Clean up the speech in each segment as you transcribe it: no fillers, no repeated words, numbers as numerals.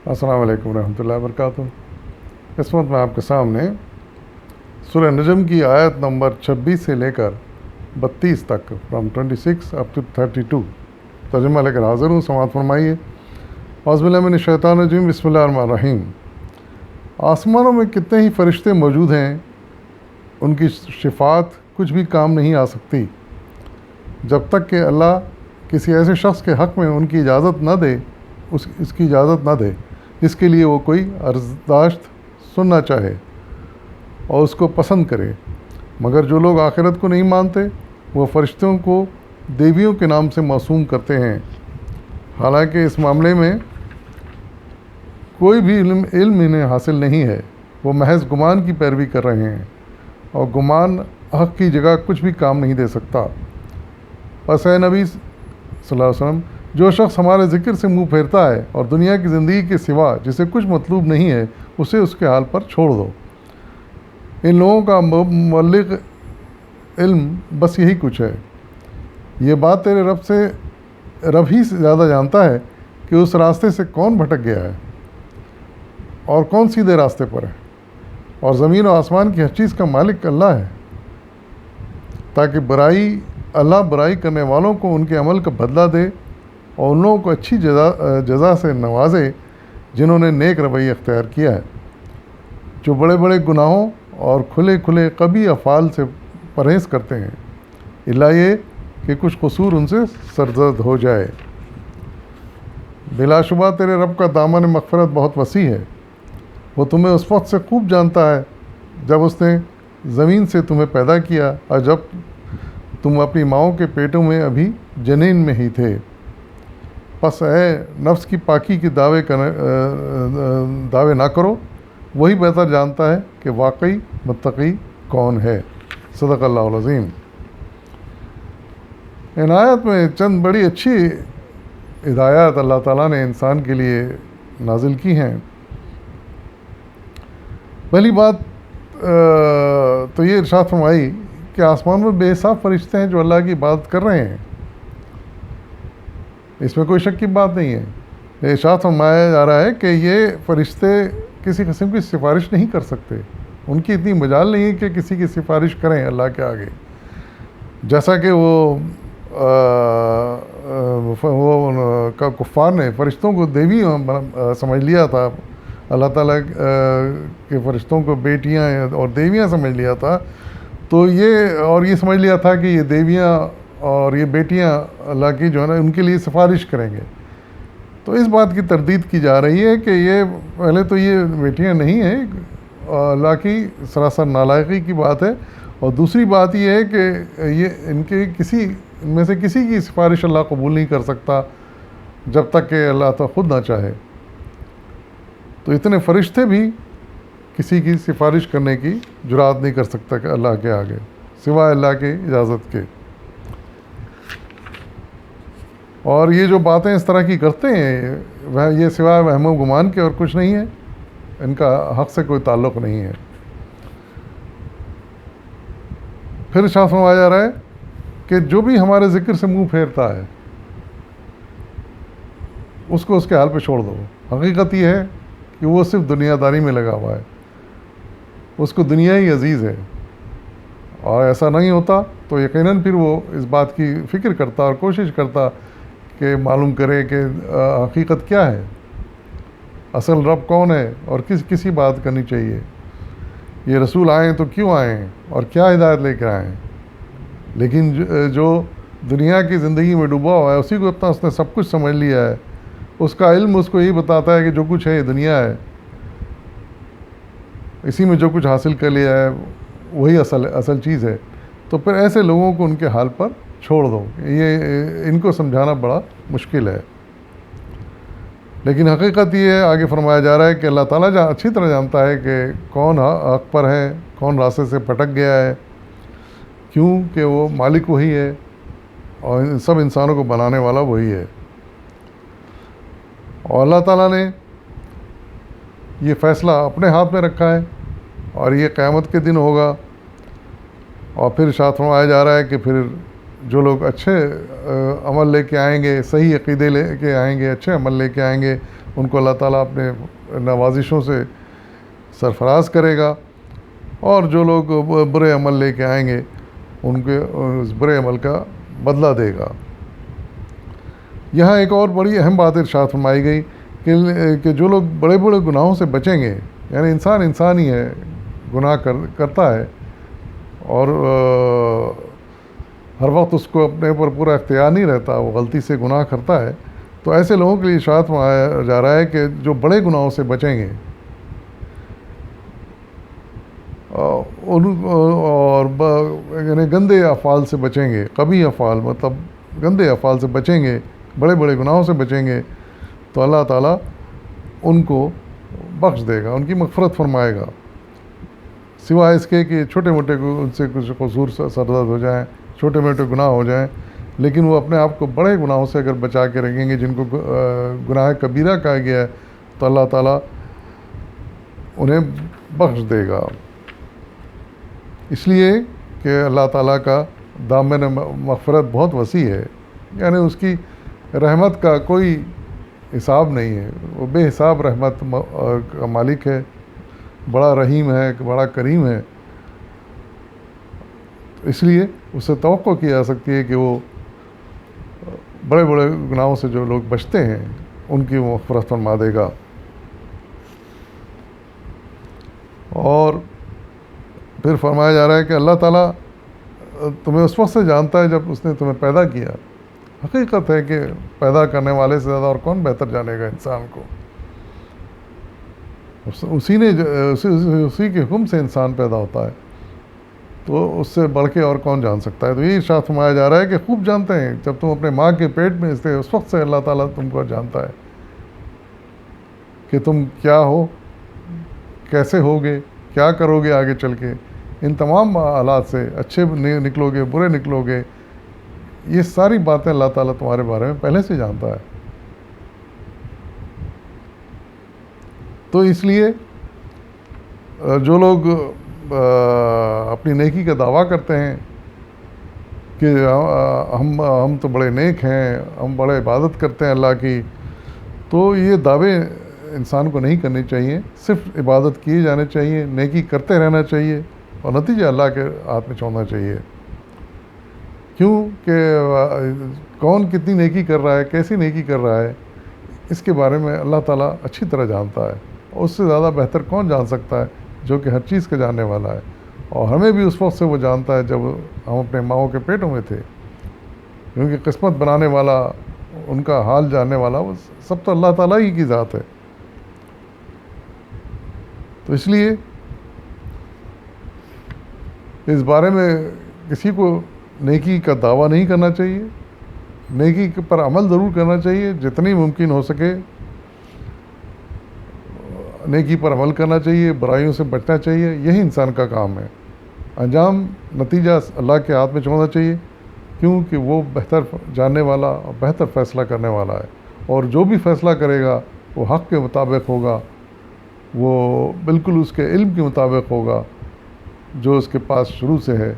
السلام علیکم ورحمۃ اللہ وبرکاتہ۔ اس وقت میں آپ کے سامنے سورہ نجم کی آیت نمبر 26 سے لے کر 32 تک، فرام 26 اپ ٹو 32 ترجمہ لے کر حاضر ہوں۔ سماعت فرمائیے۔ اعوذ باللہ من الشیطان الرجیم، بسم اللہ الرحمن الرحیم۔ آسمانوں میں کتنے ہی فرشتے موجود ہیں، ان کی شفاعت کچھ بھی کام نہیں آ سکتی جب تک کہ اللہ کسی ایسے شخص کے حق میں ان کی اجازت نہ دے، اس کی اجازت نہ دے جس کے لیے وہ کوئی عرضداشت سننا چاہے اور اس کو پسند کرے۔ مگر جو لوگ آخرت کو نہیں مانتے وہ فرشتوں کو دیویوں کے نام سے موسوم کرتے ہیں، حالانکہ اس معاملے میں کوئی بھی علم انہیں حاصل نہیں ہے۔ وہ محض گمان کی پیروی کر رہے ہیں، اور گمان حق کی جگہ کچھ بھی کام نہیں دے سکتا۔ پس اے نبی صلی اللہ علیہ وسلم، جو شخص ہمارے ذکر سے منہ پھیرتا ہے اور دنیا کی زندگی کے سوا جسے کچھ مطلوب نہیں ہے، اسے اس کے حال پر چھوڑ دو۔ ان لوگوں کا مبلغ علم بس یہی کچھ ہے۔ یہ بات تیرے رب ہی سے زیادہ جانتا ہے کہ اس راستے سے کون بھٹک گیا ہے اور کون سیدھے راستے پر ہے، اور زمین و آسمان کی ہر چیز کا مالک اللہ ہے، تاکہ اللہ برائی کرنے والوں کو ان کے عمل کا بدلہ دے اور ان لوگوں کو اچھی جزا سے نوازے جنہوں نے نیک رویہ اختیار کیا ہے، جو بڑے بڑے گناہوں اور کھلے کھلے قبیح افعال سے پرہیز کرتے ہیں، الا یہ کہ کچھ قصور ان سے سرزد ہو جائے۔ بلا شبہ تیرے رب کا دامن مغفرت بہت وسیع ہے۔ وہ تمہیں اس وقت سے خوب جانتا ہے جب اس نے زمین سے تمہیں پیدا کیا اور جب تم اپنی ماؤں کے پیٹوں میں ابھی جنین میں ہی تھے۔ پس اے نفس کی پاکی کے دعوے نہ کرو، وہی بہتر جانتا ہے کہ واقعی متقی کون ہے۔ صدق اللہ العظیم۔ ان آیت میں چند بڑی اچھی ہدایات اللہ تعالیٰ نے انسان کے لیے نازل کی ہیں۔ پہلی بات تو یہ ارشاد فرمائی کہ آسمان میں بے حساب فرشتے ہیں جو اللہ کی عبادت کر رہے ہیں، اس میں کوئی شک کی بات نہیں ہے۔ ارشاد فرمایا جا رہا ہے کہ یہ فرشتے کسی قسم کی سفارش نہیں کر سکتے، ان کی اتنی مجال نہیں ہے کہ کسی کی سفارش کریں اللہ کے آگے، جیسا کہ وہ کفار نے فرشتوں کو دیوی سمجھ لیا تھا، اللہ تعالیٰ کے فرشتوں کو بیٹیاں اور دیویاں سمجھ لیا تھا، تو یہ سمجھ لیا تھا کہ یہ دیویاں اور یہ بیٹیاں اللہ کی جو ہے نا ان کے لیے سفارش کریں گے۔ تو اس بات کی تردید کی جا رہی ہے کہ یہ پہلے تو یہ بیٹیاں نہیں ہیں، اللہ کی سراسر نالائقی کی بات ہے، اور دوسری بات یہ ہے کہ یہ ان میں سے کسی کی سفارش اللہ قبول نہیں کر سکتا جب تک کہ اللہ تعالیٰ خود نہ چاہے۔ تو اتنے فرشتے بھی کسی کی سفارش کرنے کی جرات نہیں کر سکتا کہ اللہ کے آگے، سوائے اللہ کی اجازت کے۔ اور یہ جو باتیں اس طرح کی کرتے ہیں یہ سوائے وہم و گمان کے اور کچھ نہیں ہے، ان کا حق سے کوئی تعلق نہیں ہے۔ پھر ارشاد فرمایا جا رہا ہے کہ جو بھی ہمارے ذکر سے منہ پھیرتا ہے اس کو اس کے حال پہ چھوڑ دو۔ حقیقت یہ ہے کہ وہ صرف دنیا داری میں لگا ہوا ہے، اس کو دنیا ہی عزیز ہے، اور ایسا نہیں ہوتا تو یقیناً پھر وہ اس بات کی فکر کرتا اور کوشش کرتا کہ معلوم کرے کہ حقیقت کیا ہے، اصل رب کون ہے، اور کسی بات کرنی چاہیے، یہ رسول آئیں تو کیوں آئیں اور کیا ہدایت لے کر آئیں۔ لیکن جو دنیا کی زندگی میں ڈوبا ہوا ہے اسی کو اتنا اس نے سب کچھ سمجھ لیا ہے، اس کا علم اس کو یہی بتاتا ہے کہ جو کچھ ہے یہ دنیا ہے، اسی میں جو کچھ حاصل کر لیا ہے وہی اصل چیز ہے۔ تو پھر ایسے لوگوں کو ان کے حال پر چھوڑ دو، یہ ان کو سمجھانا بڑا مشکل ہے۔ لیکن حقیقت یہ ہے، آگے فرمایا جا رہا ہے کہ اللہ تعالیٰ اچھی طرح جانتا ہے کہ کون حق پر ہے، کون راستے سے پھٹک گیا ہے، کیوں کہ وہ مالک وہی ہے اور سب انسانوں کو بنانے والا وہی ہے۔ اور اللہ تعالیٰ نے یہ فیصلہ اپنے ہاتھ میں رکھا ہے، اور یہ قیامت کے دن ہوگا۔ اور پھر ارشاد فرمایا جا رہا ہے کہ پھر جو لوگ اچھے عمل لے کے آئیں گے، صحیح عقیدے لے کے آئیں گے، اچھے عمل لے کے آئیں گے، ان کو اللہ تعالیٰ اپنے نوازشوں سے سرفراز کرے گا، اور جو لوگ برے عمل لے کے آئیں گے ان کے اس برے عمل کا بدلہ دے گا۔ یہاں ایک اور بڑی اہم بات ارشاد فرمائی گئی کہ جو لوگ بڑے بڑے گناہوں سے بچیں گے، یعنی انسان ہی ہے، گناہ کرتا ہے، اور ہر وقت اس کو اپنے اوپر پورا اختیار نہیں رہتا، وہ غلطی سے گناہ کرتا ہے، تو ایسے لوگوں کے لیے ارشاد فرمایا جا رہا ہے کہ جو بڑے گناہوں سے بچیں گے اور یعنی گندے افعال سے بچیں گے، قبیح افعال مطلب گندے افعال سے بچیں گے، بڑے بڑے گناہوں سے بچیں گے، تو اللہ تعالیٰ ان کو بخش دے گا، ان کی مغفرت فرمائے گا، سوائے اس کے کہ چھوٹے موٹے ان سے کچھ قصور سرزد ہو جائیں، چھوٹے موٹے گناہ ہو جائیں، لیکن وہ اپنے آپ کو بڑے گناہوں سے اگر بچا کے رکھیں گے، جن کو گناہ کبیرہ کہا گیا ہے، تو اللہ تعالیٰ انہیں بخش دے گا، اس لیے کہ اللہ تعالیٰ کا دامن مغفرت بہت وسیع ہے، یعنی اس کی رحمت کا کوئی حساب نہیں ہے، وہ بے حساب رحمت کا مالک ہے، بڑا رحیم ہے، بڑا کریم ہے، اس لیے اس سے توقع کی جا سکتی ہے کہ وہ بڑے بڑے گناہوں سے جو لوگ بچتے ہیں ان کی مغفرت فرما دے گا۔ اور پھر فرمایا جا رہا ہے کہ اللہ تعالیٰ تمہیں اس وقت سے جانتا ہے جب اس نے تمہیں پیدا کیا۔ حقیقت ہے کہ پیدا کرنے والے سے زیادہ اور کون بہتر جانے گا انسان کو، اسی کے حکم سے انسان پیدا ہوتا ہے، تو اس سے بڑھ کے اور کون جان سکتا ہے۔ تو یہ ارشاد فرمایا جا رہا ہے کہ خوب جانتے ہیں، جب تم اپنے ماں کے پیٹ میں تھے اس وقت سے اللہ تعالیٰ تم کو جانتا ہے کہ تم کیا ہو، کیسے ہوگے، کیا کرو گے آگے چل کے، ان تمام حالات سے اچھے نکلو گے، برے نکلو گے، یہ ساری باتیں اللہ تعالیٰ تمہارے بارے میں پہلے سے جانتا ہے۔ تو اس لیے جو لوگ اپنی نیکی کا دعویٰ کرتے ہیں کہ ہم تو بڑے نیک ہیں، ہم بڑے عبادت کرتے ہیں اللہ کی، تو یہ دعوے انسان کو نہیں کرنے چاہیے، صرف عبادت کیے جانے چاہیے، نیکی کرتے رہنا چاہیے، اور نتیجہ اللہ کے ہاتھ میں چھوڑنا چاہیے۔ کیوں کہ کون کتنی نیکی کر رہا ہے، کیسی نیکی کر رہا ہے، اس کے بارے میں اللہ تعالیٰ اچھی طرح جانتا ہے، اور اس سے زیادہ بہتر کون جان سکتا ہے جو کہ ہر چیز کا جاننے والا ہے، اور ہمیں بھی اس وقت سے وہ جانتا ہے جب ہم اپنے ماؤں کے پیٹوں میں تھے، کیونکہ قسمت بنانے والا، ان کا حال جاننے والا، وہ سب تو اللہ تعالیٰ ہی کی ذات ہے۔ تو اس لیے اس بارے میں کسی کو نیکی کا دعویٰ نہیں کرنا چاہیے، نیکی پر عمل ضرور کرنا چاہیے، جتنی ممکن ہو سکے نیکی پر عمل کرنا چاہیے، برائیوں سے بچنا چاہیے، یہی انسان کا کام ہے۔ انجام نتیجہ اللہ کے ہاتھ میں چھوڑنا چاہیے، کیونکہ وہ بہتر جاننے والا اور بہتر فیصلہ کرنے والا ہے، اور جو بھی فیصلہ کرے گا وہ حق کے مطابق ہوگا، وہ بالکل اس کے علم کے مطابق ہوگا جو اس کے پاس شروع سے ہے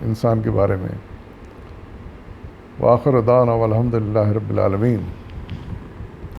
انسان کے بارے میں۔ وآخر دعوانا والحمد للہ رب العالمین۔